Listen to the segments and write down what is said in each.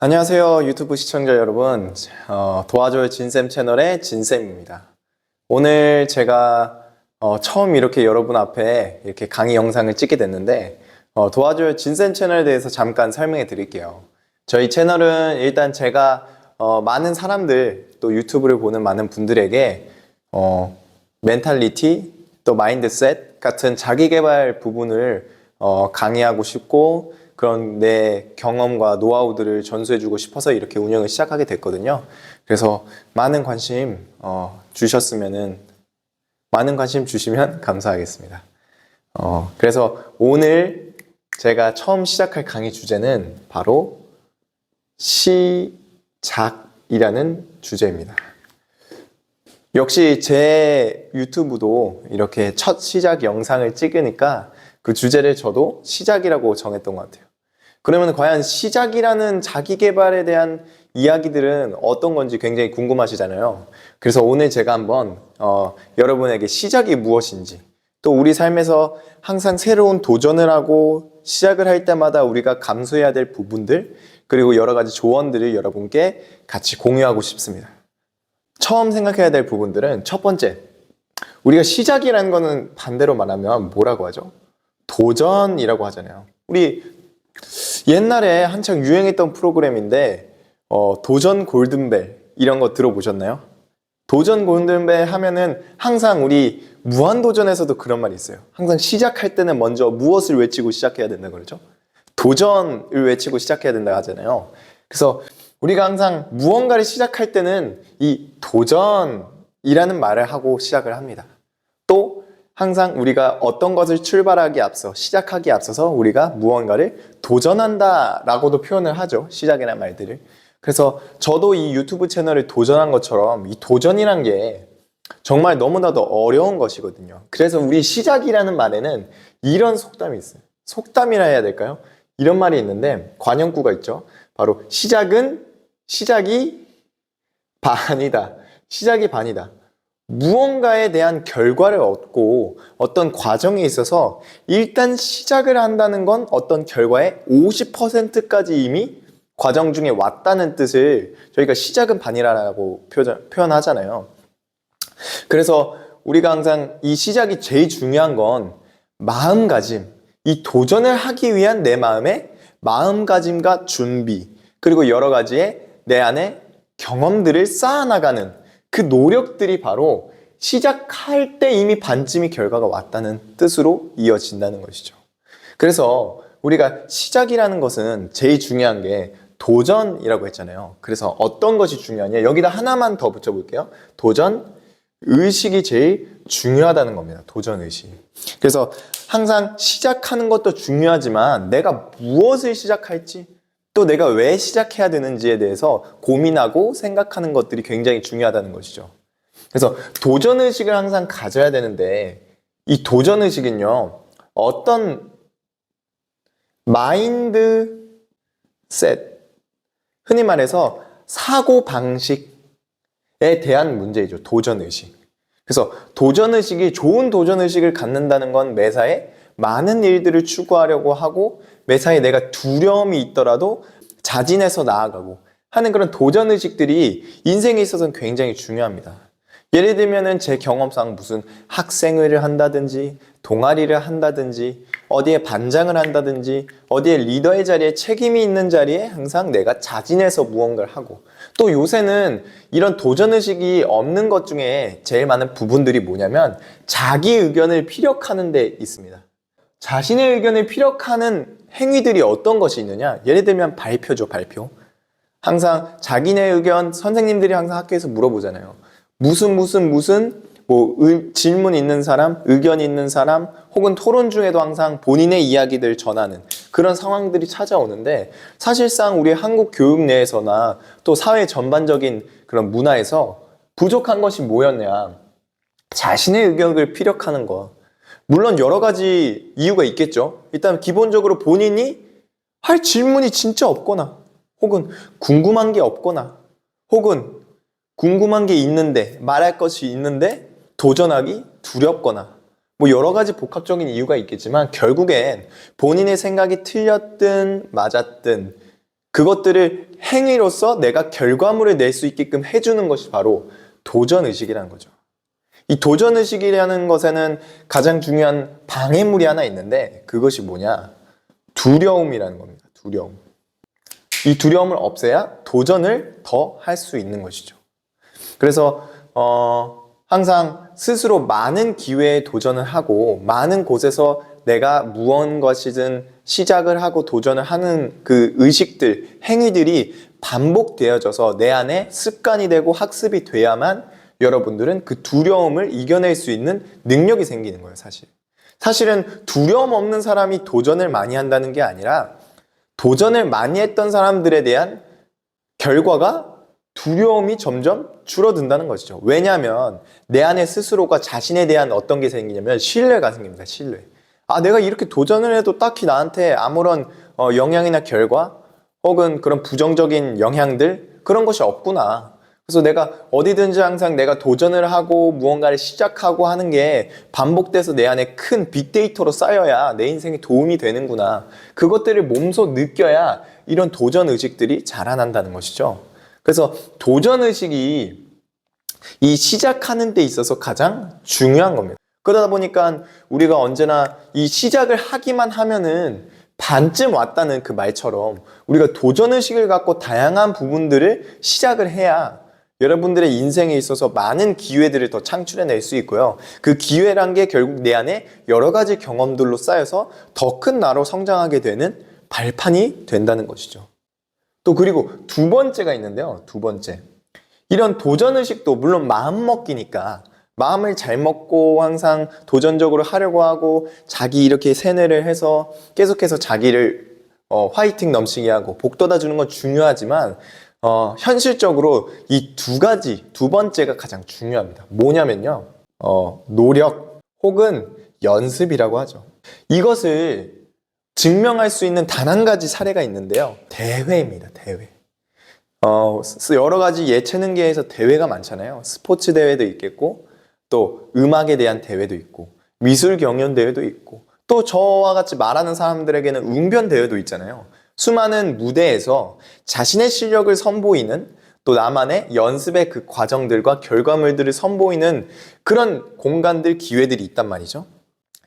안녕하세요 유튜브 시청자 여러분. 도와줘요 진쌤 채널의 진쌤입니다. 오늘 제가 처음 이렇게 여러분 앞에 이렇게 강의 영상을 찍게 됐는데 도와줘요 진쌤 채널에 대해서 잠깐 설명해 드릴게요. 저희 채널은 일단 제가 많은 사람들 또 유튜브를 보는 많은 분들에게 멘탈리티 또 마인드셋 같은 자기계발 부분을 강의하고 싶고 그런 내 경험과 노하우들을 전수해주고 싶어서 이렇게 운영을 시작하게 됐거든요. 그래서 많은 관심 주시면 감사하겠습니다. 그래서 오늘 제가 처음 시작할 강의 주제는 바로 시작이라는 주제입니다. 역시 제 유튜브도 이렇게 첫 시작 영상을 찍으니까 그 주제를 저도 시작이라고 정했던 것 같아요. 그러면 과연 시작이라는 자기계발에 대한 이야기들은 어떤 건지 굉장히 궁금하시잖아요. 그래서 오늘 제가 한번 여러분에게 시작이 무엇인지, 또 우리 삶에서 항상 새로운 도전을 하고 시작을 할 때마다 우리가 감수해야 될 부분들, 그리고 여러 가지 조언들을 여러분께 같이 공유하고 싶습니다. 처음 생각해야 될 부분들은 첫 번째, 우리가 시작이라는 거는 반대로 말하면 뭐라고 하죠? 도전이라고 하잖아요. 우리 옛날에 한창 유행했던 프로그램인데 도전 골든벨 이런 거 들어보셨나요? 도전 골든벨 하면은 항상 우리 무한도전에서도 그런 말이 있어요. 항상 시작할 때는 먼저 무엇을 외치고 시작해야 된다고 그러죠? 도전을 외치고 시작해야 된다고 하잖아요. 그래서 우리가 항상 무언가를 시작할 때는 이 도전이라는 말을 하고 시작을 합니다. 또 항상 우리가 어떤 것을 시작하기에 앞서서 우리가 무언가를 도전한다 라고도 표현을 하죠. 시작이라는 말들을. 그래서 저도 이 유튜브 채널을 도전한 것처럼 이 도전이란 게 정말 너무나도 어려운 것이거든요. 그래서 우리 시작이라는 말에는 이런 속담이 있어요. 속담이라 해야 될까요? 이런 말이 있는데 관용구가 있죠. 바로 시작이 반이다. 시작이 반이다. 무언가에 대한 결과를 얻고 어떤 과정에 있어서 일단 시작을 한다는 건 어떤 결과의 50%까지 이미 과정 중에 왔다는 뜻을 저희가 시작은 반이라고 표현하잖아요. 그래서 우리가 항상 이 시작이 제일 중요한 건 마음가짐, 이 도전을 하기 위한 내 마음의 마음가짐과 준비, 그리고 여러 가지의 내 안에 경험들을 쌓아나가는 그 노력들이 바로 시작할 때 이미 반쯤이 결과가 왔다는 뜻으로 이어진다는 것이죠. 그래서 우리가 시작이라는 것은 제일 중요한 게 도전이라고 했잖아요. 그래서 어떤 것이 중요하냐? 여기다 하나만 더 붙여볼게요. 도전 의식이 제일 중요하다는 겁니다. 도전 의식. 그래서 항상 시작하는 것도 중요하지만 내가 무엇을 시작할지, 또 내가 왜 시작해야 되는지에 대해서 고민하고 생각하는 것들이 굉장히 중요하다는 것이죠. 그래서 도전의식을 항상 가져야 되는데 이 도전의식은요, 어떤 마인드셋, 흔히 말해서 사고방식에 대한 문제이죠. 도전의식. 그래서 도전의식이, 좋은 도전의식을 갖는다는 건 매사에 많은 일들을 추구하려고 하고 매사에 내가 두려움이 있더라도 자진해서 나아가고 하는 그런 도전의식들이 인생에 있어서는 굉장히 중요합니다. 예를 들면은 제 경험상 무슨 학생회를 한다든지 동아리를 한다든지 어디에 반장을 한다든지 어디에 리더의 자리에 책임이 있는 자리에 항상 내가 자진해서 무언가를 하고, 또 요새는 이런 도전의식이 없는 것 중에 제일 많은 부분들이 뭐냐면 자기 의견을 피력하는 데 있습니다. 자신의 의견을 피력하는 행위들이 어떤 것이 있느냐? 예를 들면 발표죠, 발표. 항상 자기네 의견, 선생님들이 항상 학교에서 물어보잖아요. 무슨 질문 있는 사람, 의견 있는 사람, 혹은 토론 중에도 항상 본인의 이야기들 전하는 그런 상황들이 찾아오는데, 사실상 우리 한국 교육 내에서나 또 사회 전반적인 그런 문화에서 부족한 것이 뭐였냐? 자신의 의견을 피력하는 것. 물론 여러 가지 이유가 있겠죠. 일단 기본적으로 본인이 할 질문이 진짜 없거나, 혹은 궁금한 게 없거나, 혹은 궁금한 게 있는데, 말할 것이 있는데 도전하기 두렵거나, 뭐 여러 가지 복합적인 이유가 있겠지만 결국엔 본인의 생각이 틀렸든 맞았든 그것들을 행위로서 내가 결과물을 낼 수 있게끔 해주는 것이 바로 도전의식이라는 거죠. 이 도전의식이라는 것에는 가장 중요한 방해물이 하나 있는데 그것이 뭐냐? 두려움이라는 겁니다. 두려움. 이 두려움을 없애야 도전을 더 할 수 있는 것이죠. 그래서 항상 스스로 많은 기회에 도전을 하고 많은 곳에서 내가 무언가시든 시작을 하고 도전을 하는 그 의식들, 행위들이 반복되어져서 내 안에 습관이 되고 학습이 돼야만 여러분들은 그 두려움을 이겨낼 수 있는 능력이 생기는 거예요, 사실. 사실은 두려움 없는 사람이 도전을 많이 한다는 게 아니라 도전을 많이 했던 사람들에 대한 결과가 두려움이 점점 줄어든다는 것이죠. 왜냐하면 내 안에 스스로가 자신에 대한 어떤 게 생기냐면 신뢰가 생깁니다. 신뢰. 아, 내가 이렇게 도전을 해도 딱히 나한테 아무런 영향이나 결과 혹은 그런 부정적인 영향들 그런 것이 없구나. 그래서 내가 어디든지 항상 내가 도전을 하고 무언가를 시작하고 하는 게 반복돼서 내 안에 큰 빅데이터로 쌓여야 내 인생에 도움이 되는구나. 그것들을 몸소 느껴야 이런 도전 의식들이 자라난다는 것이죠. 그래서 도전 의식이 이 시작하는 데 있어서 가장 중요한 겁니다. 그러다 보니까 우리가 언제나 이 시작을 하기만 하면은 반쯤 왔다는 그 말처럼 우리가 도전의식을 갖고 다양한 부분들을 시작을 해야 여러분들의 인생에 있어서 많은 기회들을 더 창출해낼 수 있고요. 그 기회란 게 결국 내 안에 여러 가지 경험들로 쌓여서 더 큰 나로 성장하게 되는 발판이 된다는 것이죠. 또 그리고 두 번째가 있는데요. 두 번째. 이런 도전의식도 물론 마음먹기니까 마음을 잘 먹고 항상 도전적으로 하려고 하고 자기 이렇게 세뇌를 해서 계속해서 자기를 화이팅 넘치게 하고 복돋아 주는 건 중요하지만 현실적으로 이 두 가지, 두 번째가 가장 중요합니다. 뭐냐면요. 노력 혹은 연습이라고 하죠. 이것을 증명할 수 있는 단 한 가지 사례가 있는데요. 대회입니다. 대회. 여러 가지 예체능계에서 대회가 많잖아요. 스포츠 대회도 있겠고 또 음악에 대한 대회도 있고 미술 경연 대회도 있고 또 저와 같이 말하는 사람들에게는 웅변 대회도 있잖아요. 수많은 무대에서 자신의 실력을 선보이는 또 나만의 연습의 그 과정들과 결과물들을 선보이는 그런 공간들, 기회들이 있단 말이죠.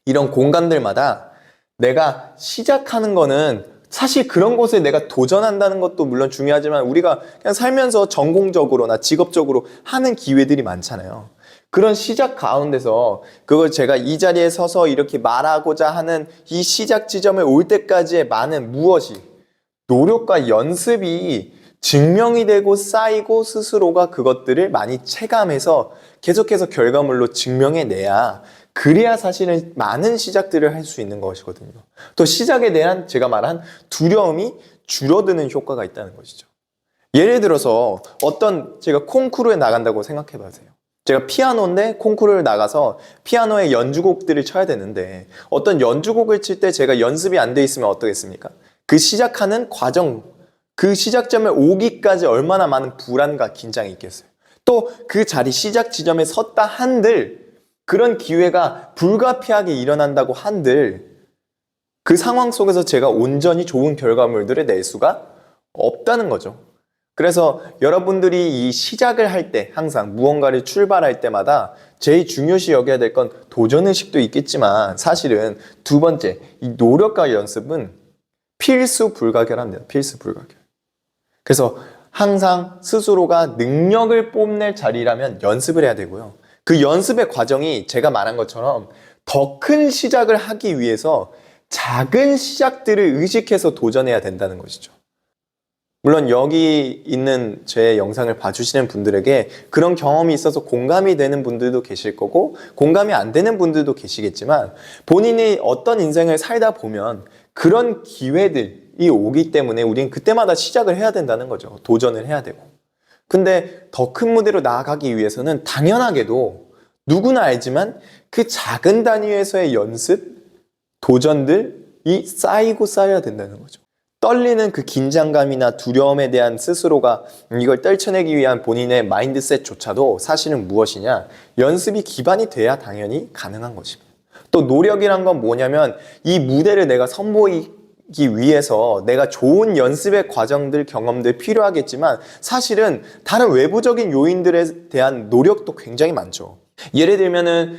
이런 공간들마다 내가 시작하는 거는 사실 그런 곳에 내가 도전한다는 것도 물론 중요하지만 우리가 그냥 살면서 전공적으로나 직업적으로 하는 기회들이 많잖아요. 그런 시작 가운데서 그걸 제가 이 자리에 서서 이렇게 말하고자 하는 이 시작 지점에 올 때까지의 많은 무엇이 노력과 연습이 증명이 되고 쌓이고 스스로가 그것들을 많이 체감해서 계속해서 결과물로 증명해내야 그래야 사실은 많은 시작들을 할 수 있는 것이거든요. 또 시작에 대한 제가 말한 두려움이 줄어드는 효과가 있다는 것이죠. 예를 들어서 제가 콩쿠르에 나간다고 생각해 보세요. 제가 피아노인데 콩쿠르를 나가서 피아노의 연주곡들을 쳐야 되는데 어떤 연주곡을 칠 때 제가 연습이 안 돼 있으면 어떻겠습니까? 그 시작하는 과정, 그 시작점에 오기까지 얼마나 많은 불안과 긴장이 있겠어요. 또 그 자리 시작 지점에 섰다 한들 그런 기회가 불가피하게 일어난다고 한들 그 상황 속에서 제가 온전히 좋은 결과물들을 낼 수가 없다는 거죠. 그래서 여러분들이 이 시작을 할 때 항상 무언가를 출발할 때마다 제일 중요시 여겨야 될 건 도전의식도 있겠지만 사실은 두 번째, 이 노력과 연습은 필수 불가결합니다. 필수 불가결. 그래서 항상 스스로가 능력을 뽐낼 자리라면 연습을 해야 되고요. 그 연습의 과정이 제가 말한 것처럼 더 큰 시작을 하기 위해서 작은 시작들을 의식해서 도전해야 된다는 것이죠. 물론 여기 있는 제 영상을 봐주시는 분들에게 그런 경험이 있어서 공감이 되는 분들도 계실 거고 공감이 안 되는 분들도 계시겠지만 본인이 어떤 인생을 살다 보면 그런 기회들이 오기 때문에 우리는 그때마다 시작을 해야 된다는 거죠. 도전을 해야 되고. 근데 더 큰 무대로 나아가기 위해서는 당연하게도 누구나 알지만 그 작은 단위에서의 연습, 도전들이 쌓이고 쌓여야 된다는 거죠. 떨리는 그 긴장감이나 두려움에 대한 스스로가 이걸 떨쳐내기 위한 본인의 마인드셋조차도 사실은 무엇이냐? 연습이 기반이 돼야 당연히 가능한 것입니다. 또 노력이란 건 뭐냐면 이 무대를 내가 선보이기 위해서 내가 좋은 연습의 과정들, 경험들 필요하겠지만 사실은 다른 외부적인 요인들에 대한 노력도 굉장히 많죠. 예를 들면은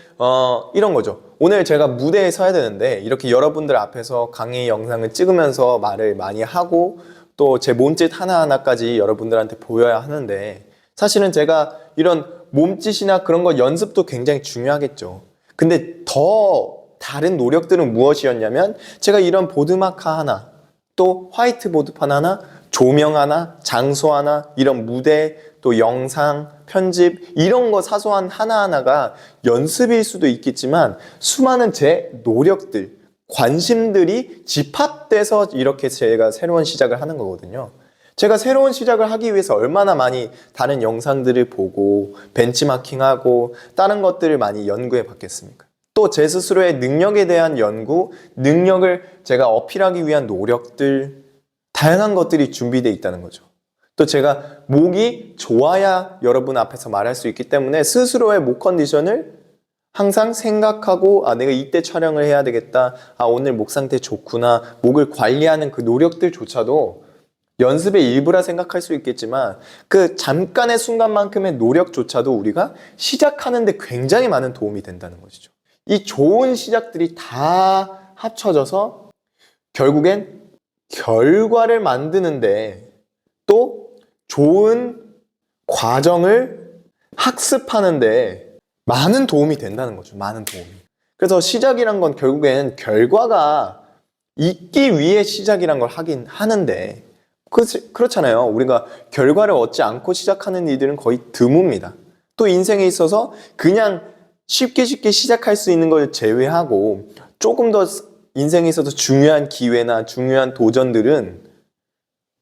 이런 거죠. 오늘 제가 무대에 서야 되는데 이렇게 여러분들 앞에서 강의 영상을 찍으면서 말을 많이 하고 또 제 몸짓 하나하나까지 여러분들한테 보여야 하는데 사실은 제가 이런 몸짓이나 그런 거 연습도 굉장히 중요하겠죠. 근데 더 다른 노력들은 무엇이었냐면 제가 이런 보드마카 하나, 또 화이트보드판 하나, 조명 하나, 장소 하나, 이런 무대, 또 영상, 편집 이런 거 사소한 하나하나가 연습일 수도 있겠지만 수많은 제 노력들, 관심들이 집합돼서 이렇게 제가 새로운 시작을 하는 거거든요. 제가 새로운 시작을 하기 위해서 얼마나 많이 다른 영상들을 보고 벤치마킹하고 다른 것들을 많이 연구해 봤겠습니까? 또 제 스스로의 능력에 대한 연구, 능력을 제가 어필하기 위한 노력들, 다양한 것들이 준비되어 있다는 거죠. 또 제가 목이 좋아야 여러분 앞에서 말할 수 있기 때문에 스스로의 목 컨디션을 항상 생각하고 내가 이때 촬영을 해야 되겠다. 오늘 목 상태 좋구나. 목을 관리하는 그 노력들조차도 연습의 일부라 생각할 수 있겠지만 그 잠깐의 순간만큼의 노력조차도 우리가 시작하는데 굉장히 많은 도움이 된다는 것이죠. 이 좋은 시작들이 다 합쳐져서 결국엔 결과를 만드는데 또 좋은 과정을 학습하는데 많은 도움이 된다는 거죠. 많은 도움이. 그래서 시작이란 건 결국엔 결과가 있기 위해 시작이란 걸 하긴 하는데 그렇잖아요. 우리가 결과를 얻지 않고 시작하는 일들은 거의 드뭅니다. 또 인생에 있어서 그냥 쉽게 시작할 수 있는 걸 제외하고 조금 더 인생에 있어서 중요한 기회나 중요한 도전들은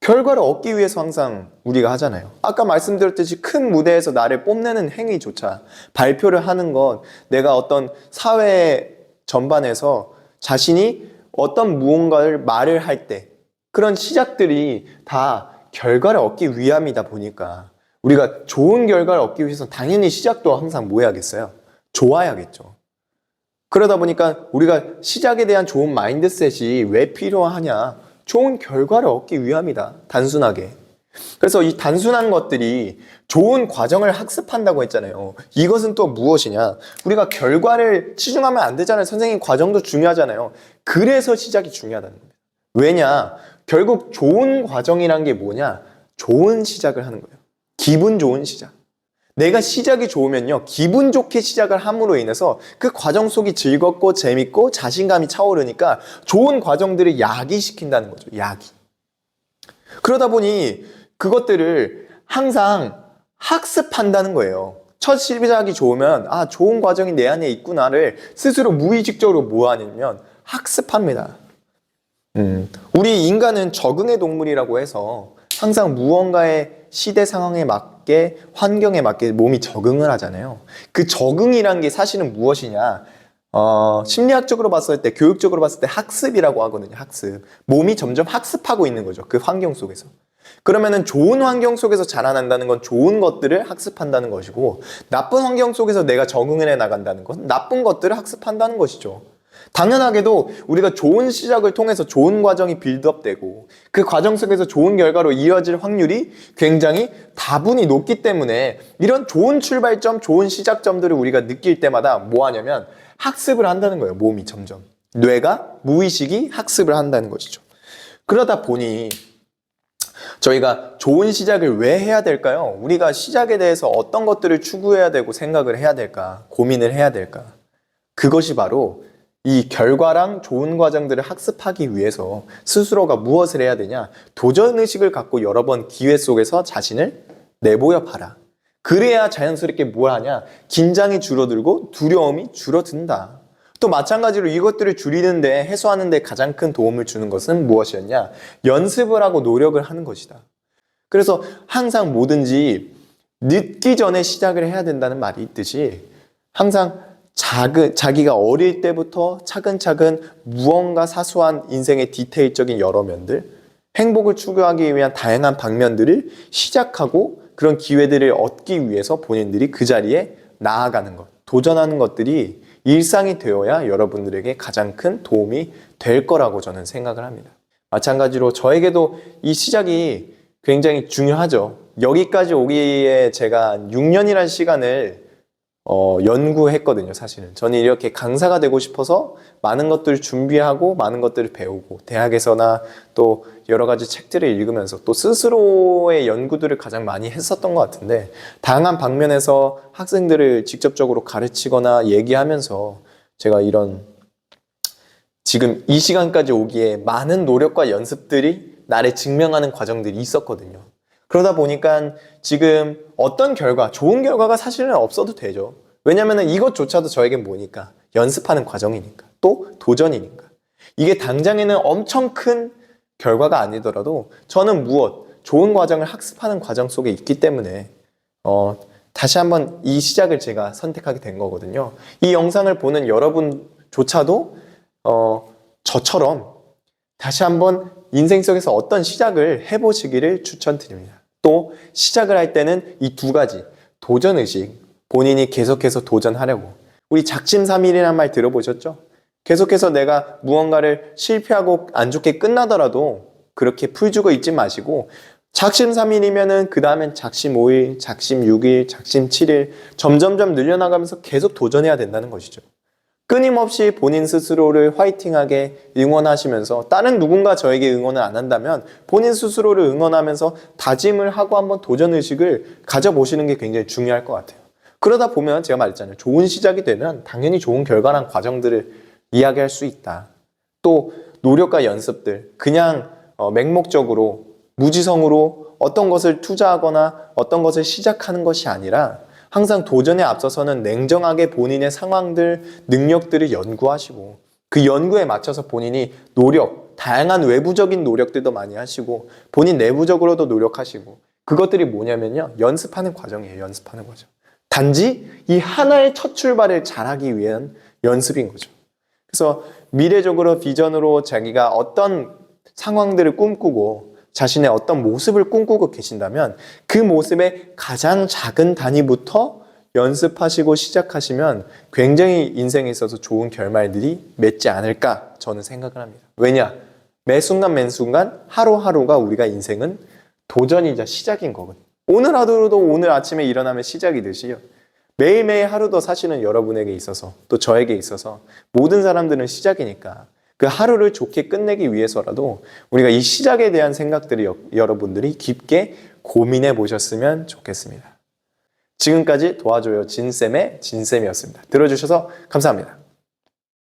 결과를 얻기 위해서 항상 우리가 하잖아요. 아까 말씀드렸듯이 큰 무대에서 나를 뽐내는 행위조차 발표를 하는 것, 내가 어떤 사회 전반에서 자신이 어떤 무언가를 말을 할 때 그런 시작들이 다 결과를 얻기 위함이다 보니까 우리가 좋은 결과를 얻기 위해서 당연히 시작도 항상 뭐 해야겠어요? 좋아야겠죠. 그러다 보니까 우리가 시작에 대한 좋은 마인드셋이 왜 필요하냐? 좋은 결과를 얻기 위함이다. 단순하게. 그래서 이 단순한 것들이 좋은 과정을 학습한다고 했잖아요. 이것은 또 무엇이냐? 우리가 결과를 치중하면 안 되잖아요. 선생님 과정도 중요하잖아요. 그래서 시작이 중요하다는 겁니다. 왜냐? 결국 좋은 과정이란 게 뭐냐? 좋은 시작을 하는 거예요. 기분 좋은 시작. 내가 시작이 좋으면요, 기분 좋게 시작을 함으로 인해서 그 과정 속이 즐겁고 재밌고 자신감이 차오르니까 좋은 과정들을 야기시킨다는 거죠. 야기. 그러다 보니 그것들을 항상 학습한다는 거예요. 첫 시작이 좋으면 좋은 과정이 내 안에 있구나를 스스로 무의식적으로 뭐 하냐면 학습합니다. 우리 인간은 적응의 동물이라고 해서 항상 무언가의 시대 상황에 맞게 환경에 맞게 몸이 적응을 하잖아요. 그 적응이란 게 사실은 무엇이냐? 심리학적으로 봤을 때, 교육적으로 봤을 때 학습이라고 하거든요. 학습. 몸이 점점 학습하고 있는 거죠. 그 환경 속에서. 그러면은 좋은 환경 속에서 자라난다는 건 좋은 것들을 학습한다는 것이고, 나쁜 환경 속에서 내가 적응을 해 나간다는 건 나쁜 것들을 학습한다는 것이죠. 당연하게도 우리가 좋은 시작을 통해서 좋은 과정이 빌드업되고 그 과정 속에서 좋은 결과로 이어질 확률이 굉장히 다분히 높기 때문에 이런 좋은 출발점, 좋은 시작점들을 우리가 느낄 때마다 뭐 하냐면 학습을 한다는 거예요. 몸이 점점. 뇌가 무의식이 학습을 한다는 것이죠. 그러다 보니 저희가 좋은 시작을 왜 해야 될까요? 우리가 시작에 대해서 어떤 것들을 추구해야 되고 생각을 해야 될까? 고민을 해야 될까? 그것이 바로 이 결과랑 좋은 과정들을 학습하기 위해서 스스로가 무엇을 해야 되냐? 도전의식을 갖고 여러 번 기회 속에서 자신을 내보여 봐라. 그래야 자연스럽게 뭘 하냐? 긴장이 줄어들고 두려움이 줄어든다. 또 마찬가지로 이것들을 줄이는데, 해소하는데 가장 큰 도움을 주는 것은 무엇이었냐? 연습을 하고 노력을 하는 것이다. 그래서 항상 뭐든지 늦기 전에 시작을 해야 된다는 말이 있듯이 항상 자기가 어릴 때부터 차근차근 무언가 사소한 인생의 디테일적인 여러 면들, 행복을 추구하기 위한 다양한 방면들을 시작하고 그런 기회들을 얻기 위해서 본인들이 그 자리에 나아가는 것, 도전하는 것들이 일상이 되어야 여러분들에게 가장 큰 도움이 될 거라고 저는 생각을 합니다. 마찬가지로 저에게도 이 시작이 굉장히 중요하죠. 여기까지 오기에 제가 6년이라는 시간을 연구했거든요, 사실은. 저는 이렇게 강사가 되고 싶어서 많은 것들을 준비하고 많은 것들을 배우고 대학에서나 또 여러 가지 책들을 읽으면서 또 스스로의 연구들을 가장 많이 했었던 것 같은데 다양한 방면에서 학생들을 직접적으로 가르치거나 얘기하면서 제가 이런 지금 이 시간까지 오기에 많은 노력과 연습들이 나를 증명하는 과정들이 있었거든요. 그러다 보니까 지금 어떤 결과, 좋은 결과가 사실은 없어도 되죠. 왜냐면 이것조차도 저에겐 뭐니까? 연습하는 과정이니까. 또 도전이니까. 이게 당장에는 엄청 큰 결과가 아니더라도 저는 좋은 과정을 학습하는 과정 속에 있기 때문에 다시 한번 이 시작을 제가 선택하게 된 거거든요. 이 영상을 보는 여러분조차도 저처럼 다시 한번 인생 속에서 어떤 시작을 해보시기를 추천드립니다. 또 시작을 할 때는 이 두 가지 도전의식, 본인이 계속해서 도전하려고. 우리 작심삼일이라는 말 들어보셨죠? 계속해서 내가 무언가를 실패하고 안 좋게 끝나더라도 그렇게 풀주고 있지 마시고 작심 삼일이면은 그 다음엔 작심 5일, 작심 6일, 작심 7일 점점점 늘려나가면서 계속 도전해야 된다는 것이죠. 끊임없이 본인 스스로를 화이팅하게 응원하시면서 다른 누군가 저에게 응원을 안 한다면 본인 스스로를 응원하면서 다짐을 하고 한번 도전의식을 가져보시는 게 굉장히 중요할 것 같아요. 그러다 보면 제가 말했잖아요. 좋은 시작이 되면 당연히 좋은 결과랑 과정들을 이야기할 수 있다. 또 노력과 연습들, 그냥 맹목적으로 무지성으로 어떤 것을 투자하거나 어떤 것을 시작하는 것이 아니라 항상 도전에 앞서서는 냉정하게 본인의 상황들, 능력들을 연구하시고 그 연구에 맞춰서 본인이 다양한 외부적인 노력들도 많이 하시고 본인 내부적으로도 노력하시고 그것들이 뭐냐면요. 연습하는 과정이에요. 연습하는 거죠. 단지 이 하나의 첫 출발을 잘하기 위한 연습인 거죠. 그래서 미래적으로 비전으로 자기가 어떤 상황들을 꿈꾸고 자신의 어떤 모습을 꿈꾸고 계신다면 그 모습의 가장 작은 단위부터 연습하시고 시작하시면 굉장히 인생에 있어서 좋은 결말들이 맺지 않을까 저는 생각을 합니다. 왜냐? 매 순간 매 순간 하루하루가 우리가 인생은 도전이자 시작인 거거든요. 오늘 하루도 오늘 아침에 일어나면 시작이듯이요. 매일매일 하루도 사실은 여러분에게 있어서 또 저에게 있어서 모든 사람들은 시작이니까 그 하루를 좋게 끝내기 위해서라도 우리가 이 시작에 대한 생각들이 여러분들이 깊게 고민해 보셨으면 좋겠습니다. 지금까지 도와줘요 진쌤의 진쌤이었습니다. 들어주셔서 감사합니다.